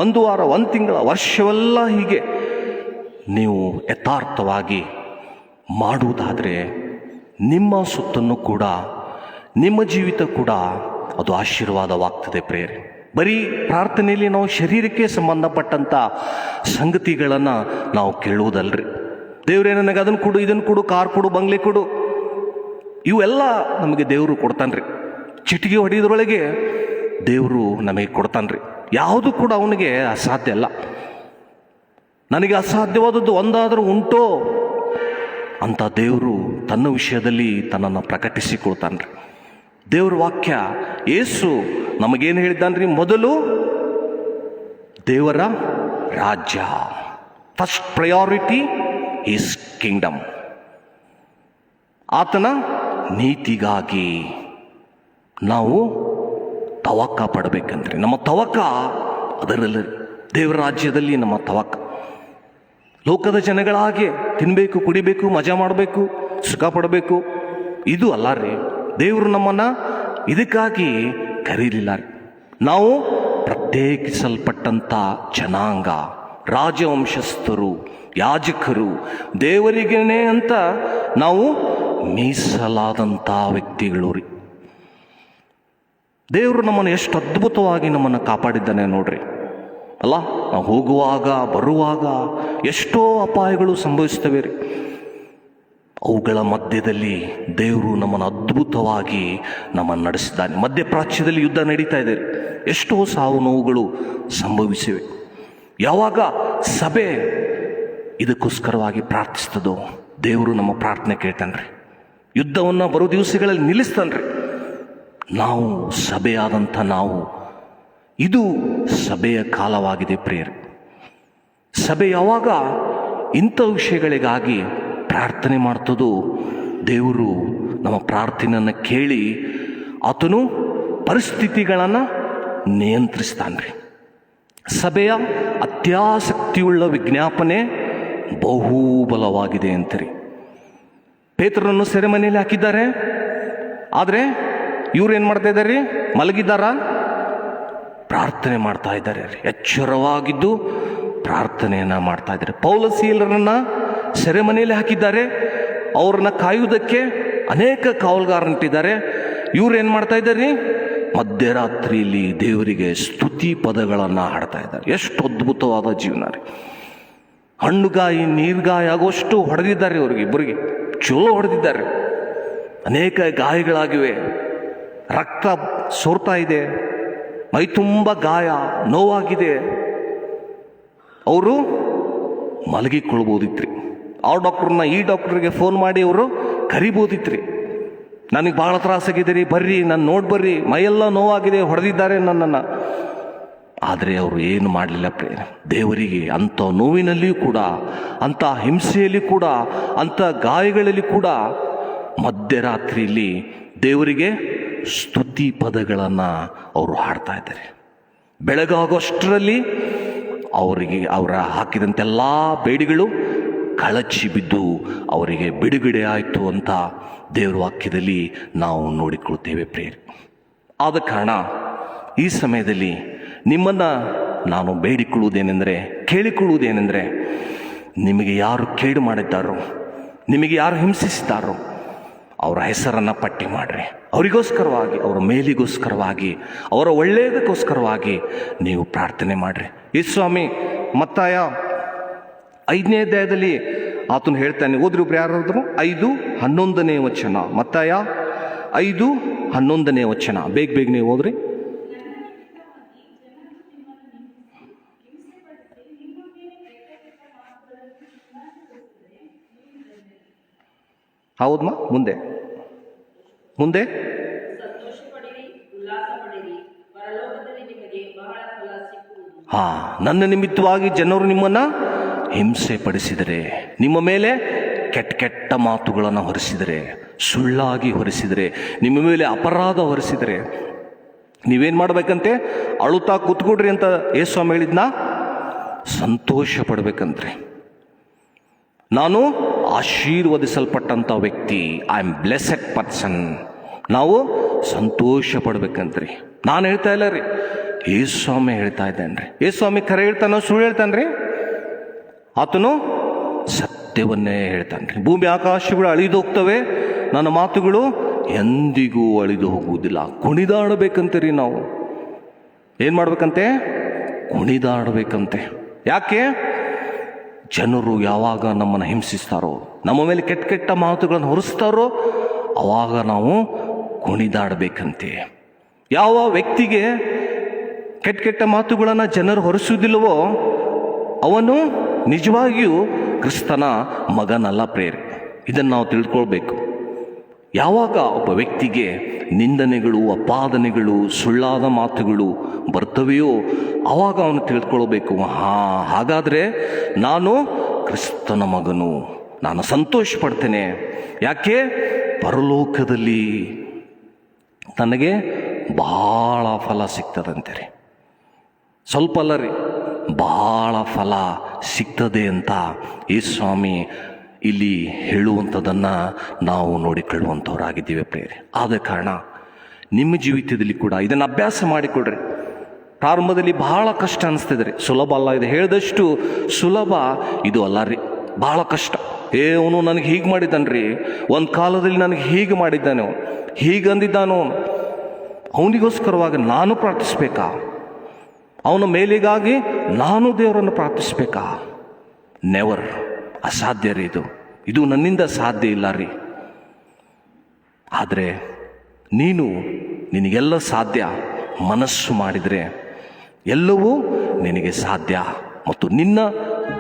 1 ವಾರ, 1 ತಿಂಗಳ, ವರ್ಷವೆಲ್ಲ ಹೀಗೆ ನೀವು ಯಥಾರ್ಥವಾಗಿ ಮಾಡುವುದಾದರೆ ನಿಮ್ಮ ಸುತ್ತನ್ನು ಕೂಡ, ನಿಮ್ಮ ಜೀವಿತ ಕೂಡ ಅದು ಆಶೀರ್ವಾದವಾಗ್ತದೆ ಪ್ರೇರೆ. ಬರೀ ಪ್ರಾರ್ಥನೆಯಲ್ಲಿ ನಾವು ಶರೀರಕ್ಕೆ ಸಂಬಂಧಪಟ್ಟಂಥ ಸಂಗತಿಗಳನ್ನು ನಾವು ಕೇಳುವುದಲ್ರಿ. ದೇವರೇ ನನಗೆ ಅದನ್ನು ಕೊಡು, ಇದನ್ನು ಕೊಡು, ಕಾರ್ ಕೊಡು, ಬಂಗ್ಲೆ ಕೊಡು, ಇವೆಲ್ಲ ನಮಗೆ ದೇವರು ಕೊಡ್ತಾನ್ರಿ. ಚಿಟಿಕೆ ಹೊಡೆಯೋದ್ರೊಳಗೆ ದೇವರು ನಮಗೆ ಕೊಡ್ತಾನ್ರಿ. ಯಾವುದು ಕೂಡ ಅವನಿಗೆ ಅಸಾಧ್ಯ ಅಲ್ಲ. ನನಗೆ ಅಸಾಧ್ಯವಾದದ್ದು ಒಂದಾದರೂ ಉಂಟೋ ಅಂತ ದೇವರು ತನ್ನ ವಿಷಯದಲ್ಲಿ ತನ್ನನ್ನು ಪ್ರಕಟಿಸಿಕೊಳ್ತಾನ್ರಿ. ದೇವ್ರ ವಾಕ್ಯ, ಯೇಸು ನಮಗೇನು ಹೇಳಿದ್ದಾನ್ರಿ? ಮೊದಲು ದೇವರ ರಾಜ್ಯ, ಫಸ್ಟ್ ಪ್ರಯಾರಿಟಿ ಈಸ್ ಕಿಂಗ್ಡಮ್. ಆತನ ನೀತಿಗಾಗಿ ನಾವು ತವಕ ಪಡಬೇಕಂದ್ರೆ, ನಮ್ಮ ತವಕ ಅದರಲ್ಲಿ ದೇವರ ರಾಜ್ಯದಲ್ಲಿ ನಮ್ಮ ತವಕ. ಲೋಕದ ಜನಗಳ ಹಾಗೆ ತಿನ್ನಬೇಕು, ಕುಡಿಬೇಕು, ಮಜಾ ಮಾಡಬೇಕು, ಸುಖ ಪಡಬೇಕು, ಇದು ಅಲ್ಲ ರೀ. ದೇವರು ನಮ್ಮನ್ನು ಇದಕ್ಕಾಗಿ ಕರೀಲಿಲ್ಲ ರೀ. ನಾವು ಪ್ರತ್ಯೇಕಿಸಲ್ಪಟ್ಟಂಥ ಜನಾಂಗ, ರಾಜವಂಶಸ್ಥರು, ಯಾಜಕರು, ದೇವರಿಗೇನೆ ಅಂತ ನಾವು ಮೀಸಲಾದಂಥ ವ್ಯಕ್ತಿಗಳು ರೀ. ದೇವರು ನಮ್ಮನ್ನು ಎಷ್ಟು ಅದ್ಭುತವಾಗಿ ನಮ್ಮನ್ನು ಕಾಪಾಡಿದ್ದಾನೆ ನೋಡ್ರಿ. ಅಲ್ಲ, ನಾವು ಹೋಗುವಾಗ ಬರುವಾಗ ಎಷ್ಟೋ ಅಪಾಯಗಳು ಸಂಭವಿಸ್ತವೆ ರೀ. ಅವುಗಳ ಮಧ್ಯದಲ್ಲಿ ದೇವರು ನಮ್ಮನ್ನು ಅದ್ಭುತವಾಗಿ ನಮ್ಮನ್ನು ನಡೆಸಿದ್ದಾನೆ. ಮಧ್ಯಪ್ರಾಚ್ಯದಲ್ಲಿ ಯುದ್ಧ ನಡೀತಾ ಇದೆ ರೀ. ಎಷ್ಟೋ ಸಾವು ನೋವುಗಳು ಸಂಭವಿಸಿವೆ. ಯಾವಾಗ ಸಭೆ ಇದಕ್ಕೋಸ್ಕರವಾಗಿ ಪ್ರಾರ್ಥಿಸ್ತದೋ ದೇವರು ನಮ್ಮ ಪ್ರಾರ್ಥನೆ ಕೇಳ್ತಾನ್ರಿ. ಯುದ್ಧವನ್ನು ಬರೋ ದಿವಸಗಳಲ್ಲಿ ನಿಲ್ಲಿಸ್ತಾನ್ರಿ. ನಾವು ಸಭೆಯಾದಂಥ ನಾವು, ಇದು ಸಭೆಯ ಕಾಲವಾಗಿದೆ ಪ್ರಿಯರೇ. ಸಭೆ ಯಾವಾಗ ಇಂಥ ವಿಷಯಗಳಿಗಾಗಿ ಪ್ರಾರ್ಥನೆ ಮಾಡ್ತದೋ ದೇವರು ನಮ್ಮ ಪ್ರಾರ್ಥನೆಯನ್ನು ಕೇಳಿ ಆತನು ಪರಿಸ್ಥಿತಿಗಳನ್ನು ನಿಯಂತ್ರಿಸ್ತಾನ್ರಿ. ಸಭೆಯ ಅತ್ಯಾಸಕ್ತಿಯುಳ್ಳ ವಿಜ್ಞಾಪನೆ ಬಹುಬಲವಾಗಿದೆ ಅಂತೀರಿ. ಪೇತ್ರನನ್ನು ಸೆರೆಮನೆಯಲ್ಲಿ ಹಾಕಿದ್ದಾರೆ. ಆದರೆ ಇವ್ರು ಏನು ಮಾಡ್ತಾ ಇದ್ದಾರೆ? ಮಲಗಿದ್ದಾರ? ಪ್ರಾರ್ಥನೆ ಮಾಡ್ತಾ ಇದ್ದಾರೆ. ಎಚ್ಚರವಾಗಿದ್ದು ಪ್ರಾರ್ಥನೆಯನ್ನು ಮಾಡ್ತಾ ಇದ್ದಾರೆ. ಪೌಲಸೀಲರನ್ನ ಸೆರೆಮನೆಯಲ್ಲಿ ಹಾಕಿದ್ದಾರೆ. ಅವ್ರನ್ನ ಕಾಯುವುದಕ್ಕೆ ಅನೇಕ ಕಾವಲುಗಾರನಿಟ್ಟಿದ್ದಾರೆ. ಇವ್ರು ಏನು ಮಾಡ್ತಾ ಇದ್ದಾರೆ? ಮಧ್ಯರಾತ್ರಿಯಲ್ಲಿ ದೇವರಿಗೆ ಸ್ತುತಿ ಪದಗಳನ್ನು ಹಾಡ್ತಾ ಇದ್ದಾರೆ. ಎಷ್ಟು ಅದ್ಭುತವಾದ ಜೀವನ ರೀ. ಹಣ್ಣುಗಾಯಿ ನೀರ್ಗಾಯಿ ಆಗುವಷ್ಟು ಹೊಡೆದಿದ್ದಾರೆ. ಅವ್ರಿಗೆ ಇಬ್ಬರಿಗೆ ಚಲೋ ಹೊಡೆದಿದ್ದಾರೆ. ಅನೇಕ ಗಾಯಗಳಾಗಿವೆ. ರಕ್ತ ಸೋರ್ತಾ ಇದೆ. ಮೈ ತುಂಬ ಗಾಯ, ನೋವಾಗಿದೆ. ಅವರು ಮಲಗಿಕೊಳ್ಬೋದಿತ್ರಿ. ಆ ಡಾಕ್ಟ್ರನ್ನ ಈ ಡಾಕ್ಟ್ರಿಗೆ ಫೋನ್ ಮಾಡಿ ಅವರು ಕರಿಬೋದಿತ್ರಿ. ನನಗೆ ಭಾಳ ತ್ರಾಸಾಗಿದ್ದೀರಿ, ಬರ್ರಿ, ನಾನು ನೋಡಿ ಬರ್ರಿ, ಮೈಯೆಲ್ಲ ನೋವಾಗಿದೆ, ಹೊಡೆದಿದ್ದಾರೆ ನನ್ನನ್ನು. ಆದರೆ ಅವರು ಏನು ಮಾಡಲಿಲ್ಲ ಪ್ರೇರೆ. ದೇವರಿಗೆ ಅಂಥ ನೋವಿನಲ್ಲಿಯೂ ಕೂಡ, ಅಂಥ ಹಿಂಸೆಯಲ್ಲಿ ಕೂಡ, ಅಂಥ ಗಾಯಗಳಲ್ಲಿ ಕೂಡ ಮಧ್ಯರಾತ್ರಿಯಲ್ಲಿ ದೇವರಿಗೆ ಸ್ತುತಿ ಪದಗಳನ್ನು ಅವರು ಹಾಡ್ತಾ ಇದ್ದಾರೆ. ಬೆಳಗಾಗೋಷ್ಟರಲ್ಲಿ ಅವರಿಗೆ ಅವರ ಹಾಕಿದಂತೆಲ್ಲ ಬೇಡಿಗಳು ಕಳಚಿ ಬಿದ್ದು ಅವರಿಗೆ ಬಿಡುಗಡೆ ಆಯಿತು ಅಂತ ದೇವರ ವಾಕ್ಯದಲ್ಲಿ ನಾವು ನೋಡಿಕೊಳ್ತೇವೆ ಪ್ರೇರೆ. ಆದ ಕಾರಣ ಈ ಸಮಯದಲ್ಲಿ ನಿಮ್ಮನ್ನು ನಾನು ಬೇಡಿಕೊಳ್ಳುವುದೇನೆಂದರೆ, ಕೇಳಿಕೊಳ್ಳುವುದೇನೆಂದರೆ, ನಿಮಗೆ ಯಾರು ಕೇಡು ಮಾಡಿದ್ದಾರೋ, ನಿಮಗೆ ಯಾರು ಹಿಂಸಿಸಿದ್ದಾರೋ ಅವರ ಹೆಸರನ್ನು ಪಟ್ಟಿ ಮಾಡಿರಿ. ಅವರಿಗೋಸ್ಕರವಾಗಿ, ಅವರ ಮೇಲಿಗೋಸ್ಕರವಾಗಿ, ಅವರ ಒಳ್ಳೆಯದಕ್ಕೋಸ್ಕರವಾಗಿ ನೀವು ಪ್ರಾರ್ಥನೆ ಮಾಡಿರಿ. ಈ ಸ್ವಾಮಿ ಮತ್ತಾಯ 5ನೇ ಅಧ್ಯಾಯದಲ್ಲಿ ಆತನು ಹೇಳ್ತಾನೆ. ಓದ್ರಿ ಒಬ್ರು ಯಾರಾದ್ರು? 5:11 ವಚನ. ಮತ್ತಾಯ 5:11 ವಚನ. ಬೇಗ ನೀವು ಓದ್ರಿ. ಹೌದಮ್ಮ? ಮುಂದೆ ನನ್ನ ನಿಮಿತ್ತವಾಗಿ ಜನರು ನಿಮ್ಮನ್ನು ಹಿಂಸೆ ಪಡಿಸಿದರೆ, ನಿಮ್ಮ ಮೇಲೆ ಕೆಟ್ಟ ಮಾತುಗಳನ್ನು ಹೊರಿಸಿದರೆ, ಸುಳ್ಳಾಗಿ ಹೊರಿಸಿದರೆ, ನಿಮ್ಮ ಮೇಲೆ ಅಪರಾಧ ಹೊರಿಸಿದರೆ ನೀವೇನು ಮಾಡಬೇಕಂತೆ? ಅಳುತ್ತಾ ಕೂತ್ಕೊಡ್ರಿ ಅಂತ ಯೇಸು ಸ್ವಾಮಿ ಹೇಳಿದ್ನ? ಸಂತೋಷ ಪಡ್ಬೇಕಂತ್ರಿ. ನಾನು ಆಶೀರ್ವದಿಸಲ್ಪಟ್ಟಂಥ ವ್ಯಕ್ತಿ, ಐ ಆಮ್ ಬ್ಲೆಸ್ಸೆಡ್ ಪರ್ಸನ್. ನಾವು ಸಂತೋಷ ಪಡ್ಬೇಕಂತ್ರಿ. ನಾನು ಹೇಳ್ತಾ ಇಲ್ಲ ರೀ, ಯೇಸು ಸ್ವಾಮಿ ಹೇಳ್ತಾ ಇದ್ದೇನೆ ರೀ. ಯೇಸು ಸ್ವಾಮಿ ಖರೆ ಹೇಳ್ತಾನೋ ಸುಳ್ಳು ಹೇಳ್ತಾನೆ ರೀ? ಆತನು ಸತ್ಯವನ್ನೇ ಹೇಳ್ತಾನೆ ರೀ. ಭೂಮಿ ಆಕಾಶಗಳು ಅಳಿದು ಹೋಗ್ತವೆ, ನನ್ನ ಮಾತುಗಳು ಎಂದಿಗೂ ಅಳಿದು ಹೋಗುವುದಿಲ್ಲ. ಕುಣಿದಾಡಬೇಕಂತೆ ರೀ. ನಾವು ಏನು ಮಾಡ್ಬೇಕಂತೆ? ಕುಣಿದಾಡಬೇಕಂತೆ. ಯಾಕೆ? ಜನರು ಯಾವಾಗ ನಮ್ಮನ್ನು ಹಿಂಸಿಸ್ತಾರೋ, ನಮ್ಮ ಮೇಲೆ ಕೆಟ್ಟ ಕೆಟ್ಟ ಮಾತುಗಳನ್ನು ಹೊರಿಸ್ತಾರೋ, ಆವಾಗ ನಾವು ಕುಣಿದಾಡಬೇಕಂತೆ. ಯಾವ ವ್ಯಕ್ತಿಗೆ ಕೆಟ್ಟ ಕೆಟ್ಟ ಮಾತುಗಳನ್ನು ಜನರು ಹೊರಿಸುವುದಿಲ್ಲವೋ ಅವನು ನಿಜವಾಗಿಯೂ ಕ್ರಿಸ್ತನ ಮಗನಲ್ಲ ಪ್ರೇರೆ. ಇದನ್ನು ನಾವು ತಿಳ್ಕೊಳ್ಬೇಕು. ಯಾವಾಗ ಒಬ್ಬ ವ್ಯಕ್ತಿಗೆ ನಿಂದನೆಗಳು, ಅಪಾದನೆಗಳು, ಸುಳ್ಳಾದ ಮಾತುಗಳು ಬರ್ತವೆಯೋ ಆವಾಗ ಅವನು ತಿಳ್ಕೊಳ್ಬೇಕು, ಹಾಗಾದರೆ ನಾನು ಕ್ರಿಸ್ತನ ಮಗನು, ನಾನು ಸಂತೋಷ ಪಡ್ತೇನೆ. ಯಾಕೆ? ಪರಲೋಕದಲ್ಲಿ ನನಗೆ ಭಾಳ ಫಲ ಸಿಗ್ತದಂತೆ ರೀ. ಸ್ವಲ್ಪ ಅಲ್ಲ ರೀ, ಭಾಳ ಫಲ ಸಿಗ್ತದೆ ಅಂತ ಯೇಸು ಸ್ವಾಮಿ ಇಲ್ಲಿ ಹೇಳುವಂಥದ್ದನ್ನು ನಾವು ನೋಡಿಕೊಳ್ಳುವಂಥವರಾಗಿದ್ದೀವಿ ಪ್ರೇರೆ. ಆದ ಕಾರಣ ನಿಮ್ಮ ಜೀವಿತದಲ್ಲಿ ಕೂಡ ಇದನ್ನು ಅಭ್ಯಾಸ ಮಾಡಿಕೊಡ್ರಿ. ಪ್ರಾರಂಭದಲ್ಲಿ ಬಹಳ ಕಷ್ಟ ಅನಿಸ್ತಿದೆ ರೀ, ಸುಲಭ ಅಲ್ಲ. ಇದು ಹೇಳಿದಷ್ಟು ಸುಲಭ ಇದು ಅಲ್ಲ ರೀ, ಭಾಳ ಕಷ್ಟ. ಅವನು ನನಗೆ ಹೀಗೆ ಮಾಡಿದ್ದಾನ್ರಿ, ಒಂದು ಕಾಲದಲ್ಲಿ ನನಗೆ ಹೀಗೆ ಮಾಡಿದ್ದಾನೆ, ಹೀಗಂದಿದ್ದಾನು. ಅವನಿಗೋಸ್ಕರವಾಗಿ ನಾನು ಪ್ರಾರ್ಥಿಸ್ಬೇಕಾ? ಅವನ ಮೇಲಿಗಾಗಿ ನಾನು ದೇವರನ್ನು ಪ್ರಾರ್ಥಿಸ್ಬೇಕಾ? ನೆವರ್. ಅಸಾಧ್ಯ ರೀ ಇದು. ಇದು ನನ್ನಿಂದ ಸಾಧ್ಯ ಇಲ್ಲ ರೀ. ಆದರೆ ನಿನಗೆಲ್ಲ ಸಾಧ್ಯ. ಮನಸ್ಸು ಮಾಡಿದರೆ ಎಲ್ಲವೂ ನಿನಗೆ ಸಾಧ್ಯ. ಮತ್ತು ನಿನ್ನ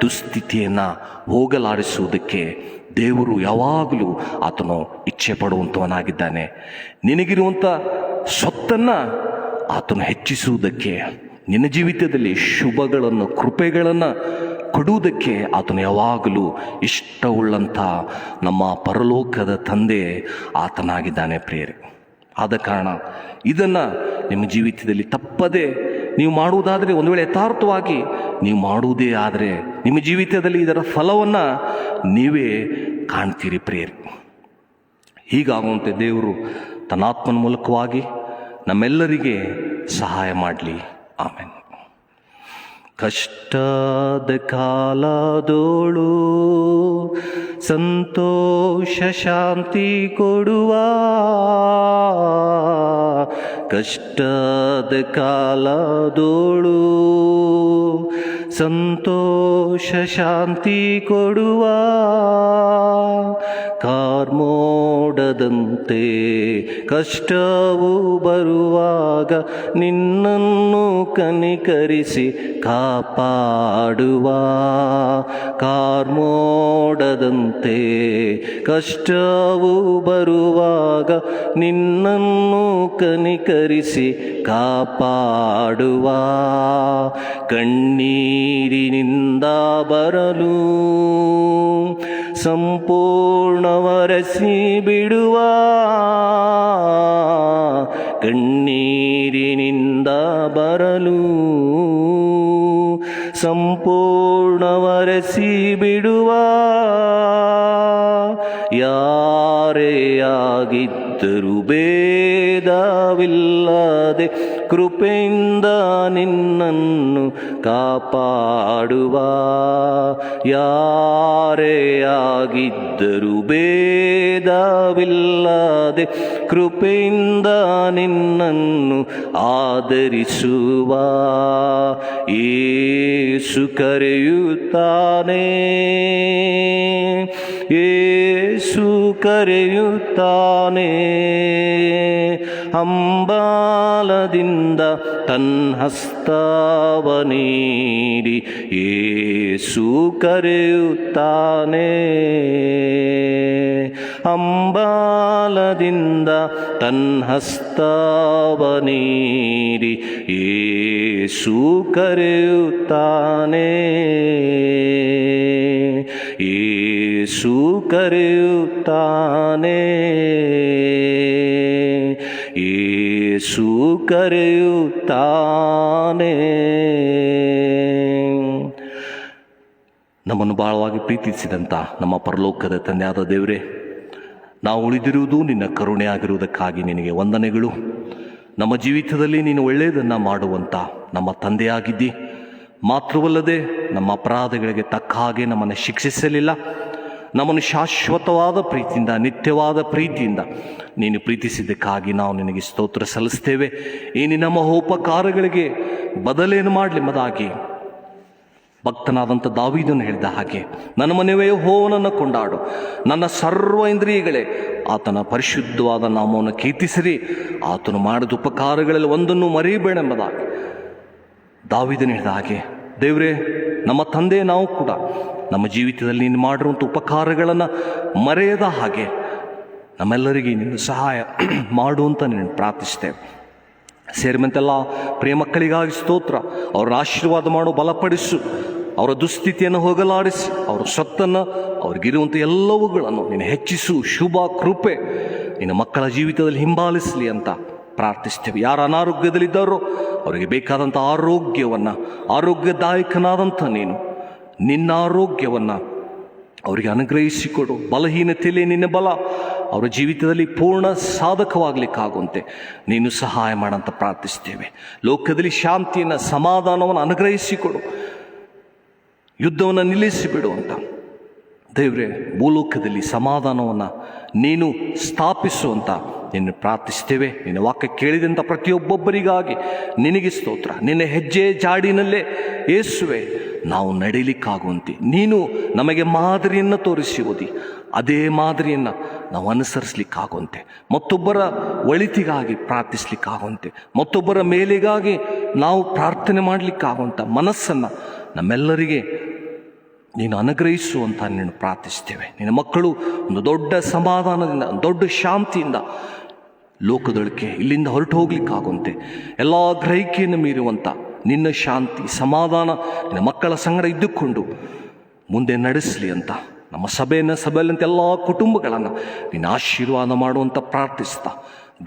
ದುಸ್ಥಿತಿಯನ್ನು ಹೋಗಲಾಡಿಸುವುದಕ್ಕೆ ದೇವರು ಯಾವಾಗಲೂ ಆತನು ಇಚ್ಛೆ ಪಡುವಂಥವನಾಗಿದ್ದಾನೆ. ನಿನಗಿರುವಂಥ ಸ್ವತ್ತನ್ನು ಆತನು ಹೆಚ್ಚಿಸುವುದಕ್ಕೆ, ನಿನ್ನ ಜೀವಿತದಲ್ಲಿ ಶುಭಗಳನ್ನು, ಕೃಪೆಗಳನ್ನು ಕೊಡುವುದಕ್ಕೆ ಆತನು ಯಾವಾಗಲೂ ಇಷ್ಟವುಳ್ಳಂಥ ನಮ್ಮ ಪರಲೋಕದ ತಂದೆ ಆತನಾಗಿದ್ದಾನೆ ಪ್ರಿಯರೇ. ಆದ ಕಾರಣ ಇದನ್ನು ನಿಮ್ಮ ಜೀವಿತದಲ್ಲಿ ತಪ್ಪದೆ ನೀವು ಮಾಡುವುದಾದರೆ, ಒಂದು ವೇಳೆ ಯಥಾರ್ಥವಾಗಿ ನೀವು ಮಾಡುವುದೇ ಆದರೆ ನಿಮ್ಮ ಜೀವಿತದಲ್ಲಿ ಇದರ ಫಲವನ್ನು ನೀವೇ ಕಾಣ್ತೀರಿ ಪ್ರಿಯರೇ. ಹೀಗಾಗುವಂತೆ ದೇವರು ತನ್ನ ಆತ್ಮನ ಮೂಲಕವಾಗಿ ನಮ್ಮೆಲ್ಲರಿಗೆ ಸಹಾಯ ಮಾಡಲಿ. ಆಮೆನ್. ಕಷ್ಟದ ಕಾಲದೋಳು ಸಂತೋಷ ಶಾಂತಿ ಕೊಡುವ, ಕಷ್ಟದ ಕಾಲದೋಳು ಸಂತೋಷ ಶಾಂತಿ ಕೊಡುವ, ಕಾರ್ಮೋಡದಂತೆ ಕಷ್ಟವು ಬರುವಾಗ ನಿನ್ನನ್ನು ಕನಿಕರಿಸಿ ಕಾಪಾಡುವ, ಕಾರ್ಮೋಡದಂತೆ ಕಷ್ಟವು ಬರುವಾಗ ನಿನ್ನನ್ನು ಕನಿಕರಿಸಿ ಕಾಪಾಡುವ, ಕಣ್ಣೀರಿನಿಂದ ಬರಲು ಸಂಪೂರ್ಣವರಸಿ ಬಿಡುವ, ಕಣ್ಣೀರಿನಿಂದ ಬರಲು ಸಂಪೂರ್ಣವರಸಿ ಬಿಡುವ, ಯಾರೇ ಆಗಿದ್ದರೂ ಭೇದವಿಲ್ಲದೆ ಕೃಪೆಯಿಂದ ನಿನ್ನನ್ನು ಕಾಪಾಡುವ, ಯಾರೇ ಆಗಿದ್ದರೂ ಭೇದವಿಲ್ಲದೆ ಕೃಪೆಯಿಂದ ನಿನ್ನನ್ನು ಆದರಿಸುವ, ಯೇಸು ಕರೆಯುತ್ತಾನೆ, ಯೇಸು ಕರೆಯುತ್ತಾನೆ, ಹಂಬಲದಿಂದ ತನ್ನ ಹಸ್ತವ ನೀಡಿ ಯೇಸು ಕರೆಯುತ್ತಾನೆ, ಹಂಬಲದಿಂದ ತನ್ನ ಹಸ್ತವ ನೀಡಿ ಯೇಸು ಕರೆಯುತ್ತಾನೆ, ಯೇಸು ಕರೆಯುತ್ತಾನೆ, ಯೇಸು ಯೇಸು ಕರೆಯುತ್ತಾನೆ. ನಮ್ಮನ್ನು ಬಹಳವಾಗಿ ಪ್ರೀತಿಸಿದಂಥ ನಮ್ಮ ಪರಲೋಕದ ತಂದೆಯಾದ ದೇವರೇ, ನಾವು ಉಳಿದಿರುವುದು ನಿನ್ನ ಕರುಣೆ ಆಗಿರುವುದಕ್ಕಾಗಿ ನಿನಗೆ ವಂದನೆಗಳು. ನಮ್ಮ ಜೀವಿತದಲ್ಲಿ ನೀನು ಒಳ್ಳೆಯದನ್ನು ಮಾಡುವಂಥ ನಮ್ಮ ತಂದೆಯಾಗಿದ್ದಿ. ಮಾತ್ರವಲ್ಲದೆ ನಮ್ಮ ಅಪರಾಧಗಳಿಗೆ ತಕ್ಕ ಹಾಗೆ ನಮ್ಮನ್ನು ಶಿಕ್ಷಿಸಲಿಲ್ಲ. ನಮ್ಮನ್ನು ಶಾಶ್ವತವಾದ ಪ್ರೀತಿಯಿಂದ, ನಿತ್ಯವಾದ ಪ್ರೀತಿಯಿಂದ ನೀನು ಪ್ರೀತಿಸಿದ್ದಕ್ಕಾಗಿ ನಾವು ನಿನಗೆ ಸ್ತೋತ್ರ ಸಲ್ಲಿಸ್ತೇವೆ. ಈ ನಿನ್ನ ಮಹೋಪಕಾರಗಳಿಗೆ ಬದಲೇನು ಮಾಡಲೆಂಬುದಾಗಿ ಭಕ್ತನಾದಂಥ ದಾವೀದನು ಹೇಳಿದ ಹಾಗೆ, ನನ್ನ ಮನೆಯವೇ ಯೆಹೋವನನ್ನು ಕೊಂಡಾಡು, ನನ್ನ ಸರ್ವ ಇಂದ್ರಿಯಗಳೇ ಆತನ ಪರಿಶುದ್ಧವಾದ ನಾಮವನ್ನು ಕೀರ್ತಿಸಿರಿ, ಆತನು ಮಾಡಿದ ಉಪಕಾರಗಳಲ್ಲಿ ಒಂದನ್ನು ಮರೆಯಬೇಡೆಂಬುದಾಗಿ ದಾವೀದನು ಹೇಳಿದ ಹಾಗೆ, ದೇವರೇ ನಮ್ಮ ತಂದೆ ನಾವು ಕೂಡ ನಮ್ಮ ಜೀವಿತದಲ್ಲಿ ನೀನು ಮಾಡಿರುವಂಥ ಉಪಕಾರಗಳನ್ನು ಮರೆಯದ ಹಾಗೆ ನಮ್ಮೆಲ್ಲರಿಗೆ ನೀನು ಸಹಾಯ ಮಾಡುವಂತ ನೀನು ಪ್ರಾರ್ಥಿಸ್ತೇವೆ. ಸೇರಿದಂತೆಲ್ಲ ಪ್ರಿಯ ಮಕ್ಕಳಿಗಾಗಿ ಸ್ತೋತ್ರ. ಅವ್ರನ್ನ ಆಶೀರ್ವಾದ ಮಾಡು, ಬಲಪಡಿಸು, ಅವರ ದುಸ್ಥಿತಿಯನ್ನು ಹೋಗಲಾಡಿಸಿ, ಅವರ ಸೊತ್ತನ್ನು, ಅವ್ರಿಗಿರುವಂಥ ಎಲ್ಲವುಗಳನ್ನು ನೀನು ಹೆಚ್ಚಿಸು. ಶುಭ ಕೃಪೆ ನಿನ್ನ ಮಕ್ಕಳ ಜೀವಿತದಲ್ಲಿ ಹಿಂಬಾಲಿಸಲಿ ಅಂತ ಪ್ರಾರ್ಥಿಸ್ತೇವೆ. ಯಾರು ಅನಾರೋಗ್ಯದಲ್ಲಿದ್ದಾರೋ ಅವರಿಗೆ ಬೇಕಾದಂಥ ಆರೋಗ್ಯವನ್ನು, ಆರೋಗ್ಯದಾಯಕನಾದಂಥ ನೀನು ನಿನ್ನ ಆರೋಗ್ಯವನ್ನು ಅವರಿಗೆ ಅನುಗ್ರಹಿಸಿಕೊಡು. ಬಲಹೀನತೆಯಲ್ಲಿ ನಿನ್ನ ಬಲ ಅವರ ಜೀವಿತದಲ್ಲಿ ಪೂರ್ಣ ಸಾಧಕವಾಗಲಿಕ್ಕಾಗುವಂತೆ ನೀನು ಸಹಾಯ ಮಾಡಂತ ಪ್ರಾರ್ಥಿಸ್ತೇವೆ. ಲೋಕದಲ್ಲಿ ಶಾಂತಿಯನ್ನು, ಸಮಾಧಾನವನ್ನು ಅನುಗ್ರಹಿಸಿಕೊಡು. ಯುದ್ಧವನ್ನು ನಿಲ್ಲಿಸಿಬಿಡು ಅಂತ ದೇವರೇ, ಭೂಲೋಕದಲ್ಲಿ ಸಮಾಧಾನವನ್ನು ನೀನು ಸ್ಥಾಪಿಸುವಂತ ನಿನ್ನ ಪ್ರಾರ್ಥಿಸ್ತೇವೆ. ನಿನ್ನ ವಾಕ್ಯ ಕೇಳಿದಂಥ ಪ್ರತಿಯೊಬ್ಬೊಬ್ಬರಿಗಾಗಿ ನಿನಗೆ ಸ್ತೋತ್ರ. ನಿನ್ನ ಹೆಜ್ಜೆ ಜಾಡಿನಲ್ಲೇ ಯೇಸುವೆ ನಾವು ನಡೀಲಿಕ್ಕಾಗುವಂತೆ ನೀನು ನಮಗೆ ಮಾದರಿಯನ್ನು ತೋರಿಸುವುದಿ, ಅದೇ ಮಾದರಿಯನ್ನು ನಾವು ಅನುಸರಿಸಲಿಕ್ಕಾಗುವಂತೆ, ಮತ್ತೊಬ್ಬರ ಒಳಿತಿಗಾಗಿ ಪ್ರಾರ್ಥಿಸ್ಲಿಕ್ಕಾಗುವಂತೆ, ಮತ್ತೊಬ್ಬರ ಮೇಲೆಗಾಗಿ ನಾವು ಪ್ರಾರ್ಥನೆ ಮಾಡಲಿಕ್ಕಾಗುವಂಥ ಮನಸ್ಸನ್ನು ನಮ್ಮೆಲ್ಲರಿಗೆ ನೀನು ಅನುಗ್ರಹಿಸುವಂತ ನೀನು ಪ್ರಾರ್ಥಿಸ್ತೇವೆ. ನಿನ್ನ ಮಕ್ಕಳು ಒಂದು ದೊಡ್ಡ ಸಮಾಧಾನದಿಂದ, ದೊಡ್ಡ ಶಾಂತಿಯಿಂದ ಲೋಕದೊಳಕ್ಕೆ ಇಲ್ಲಿಂದ ಹೊರಟು ಹೋಗ್ಲಿಕ್ಕಾಗುವಂತೆ, ಎಲ್ಲ ಗ್ರಹಿಕೆಯನ್ನು ಮೀರುವಂಥ ನಿನ್ನ ಶಾಂತಿ, ಸಮಾಧಾನ ನಿನ್ನ ಮಕ್ಕಳ ಸಂಗಡ ಇದ್ದುಕೊಂಡು ಮುಂದೆ ನಡೆಸಲಿ ಅಂತ ನಮ್ಮ ಸಭೆಯಲ್ಲಂತ ಎಲ್ಲ ಕುಟುಂಬಗಳನ್ನು ನೀನು ಆಶೀರ್ವಾದ ಮಾಡುವಂಥ ಪ್ರಾರ್ಥಿಸ್ತಾ,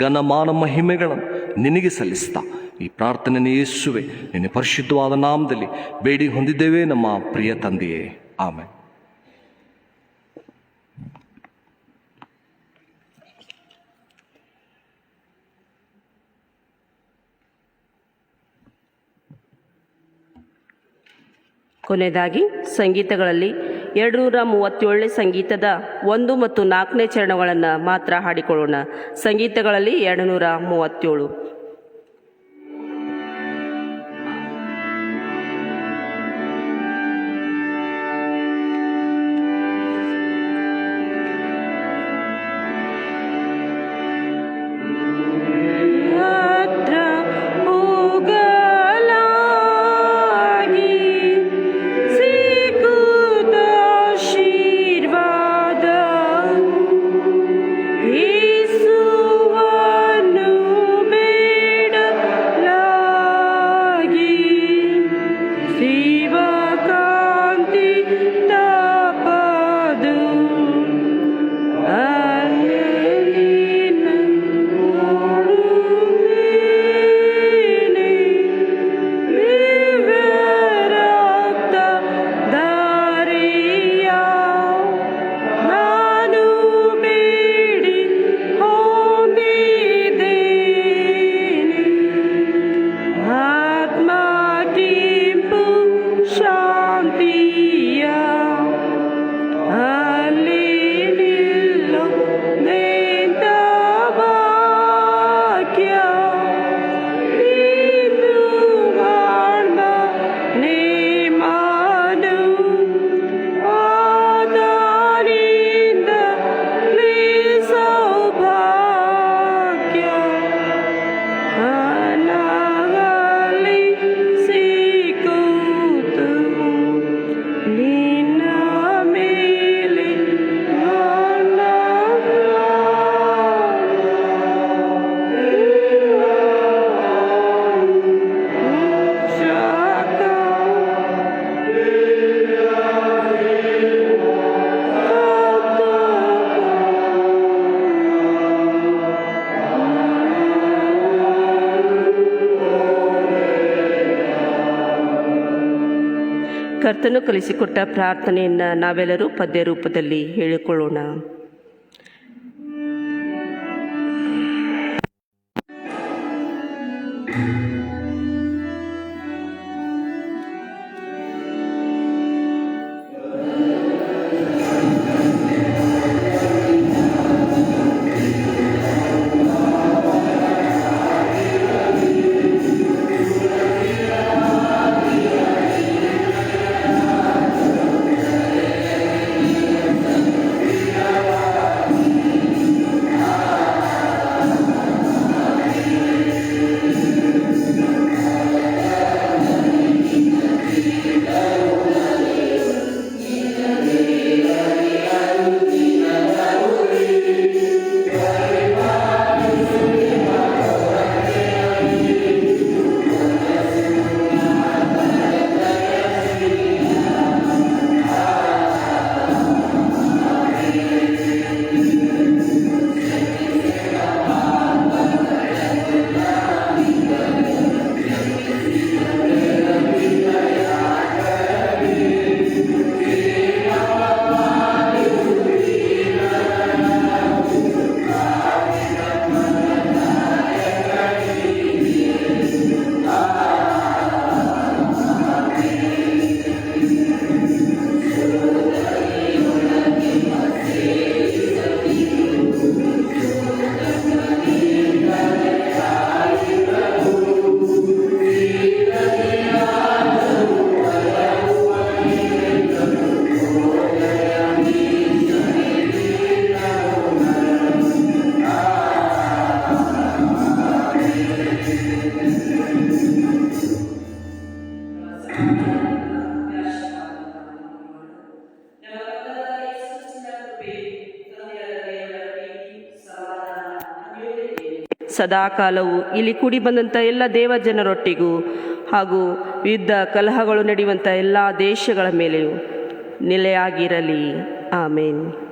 ಘನಮಾನ ಮಹಿಮೆಗಳನ್ನು ನಿನಗೆ ಸಲ್ಲಿಸ್ತಾ ಈ ಪ್ರಾರ್ಥನೆಯನ್ನು ಯೇಸುವೆ ನಿನ್ನ ಪರಿಶುದ್ಧವಾದ ನಾಮದಲ್ಲಿ ಬೇಡಿ ಹೊಂದಿದ್ದೇವೆ ನಮ್ಮ ಪ್ರಿಯ ತಂದೆಯೇ, ಆಮೆನ್. ಕೊನೆಯದಾಗಿ ಸಂಗೀತಗಳಲ್ಲಿ 237 ಸಂಗೀತದ 1 ಮತ್ತು 4ನೇ ಚರಣಗಳನ್ನು ಮಾತ್ರ ಹಾಡಿಕೊಳ್ಳೋಣ. ಸಂಗೀತಗಳಲ್ಲಿ 237. Yesu wanu be ಕರ್ತನು ಕಲಿಸಿಕೊಟ್ಟ ಪ್ರಾರ್ಥನೆಯನ್ನು ನಾವೆಲ್ಲರೂ ಪದ್ಯ ರೂಪದಲ್ಲಿ ಹೇಳಿಕೊಳ್ಳೋಣ. ಸದಾಕಾಲವು ಇಲ್ಲಿ ಕೂಡಿ ಬಂದಂಥ ಎಲ್ಲ ದೇವಜನರೊಟ್ಟಿಗೂ ಹಾಗೂ ಯುದ್ಧ ಕಲಹಗಳು ನಡೆಯುವಂಥ ಎಲ್ಲ ದೇಶಗಳ ಮೇಲೆಯೂ ನೆಲೆಯಾಗಿರಲಿ. ಆಮೇನ್.